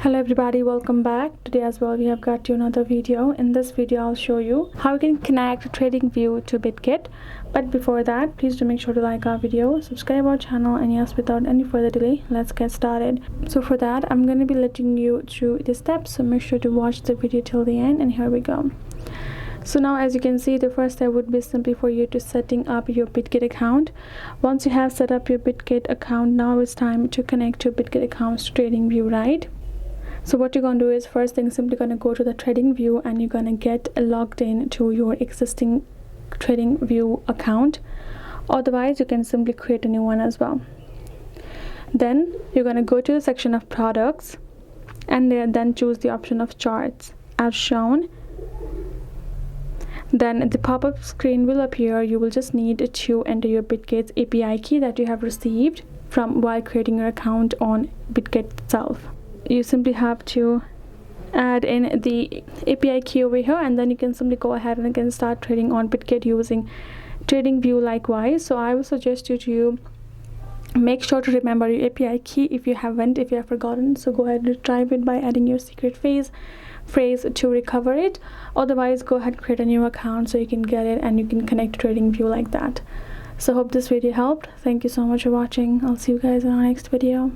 Hello everybody, welcome back. Today as well we have got you another video. In this video I'll show you how you can connect TradingView to Bitget. But before that, please do make sure to like our video, subscribe our channel, and yes, without any further delay, let's get started. So for that, I'm going to be letting you through the steps, so make sure to watch the video till the end, and here we go. So now, as you can see, the first step would be simply for you to setting up your Bitget account. Once you have set up your Bitget account, now it's time to connect your Bitget accounts to TradingView, right? So what you're going to do is, first thing, simply going to go to the TradingView and you're going to get logged in to your existing TradingView account. Otherwise, you can simply create a new one as well. Then you're going to go to the section of products and then choose the option of charts as shown. Then the pop-up screen will appear. You will just need to enter your Bitget API key that you have received from while creating your account on Bitget itself. You simply have to add in the API key over here, and then you can simply go ahead and again start trading on Bitget using TradingView likewise. So I will suggest you to make sure to remember your API key if you have forgotten. So go ahead and retrieve it by adding your secret phrase to recover it. Otherwise, go ahead and create a new account so you can get it and you can connect to TradingView like that. So hope this video helped. Thank you so much for watching. I'll see you guys in our next video.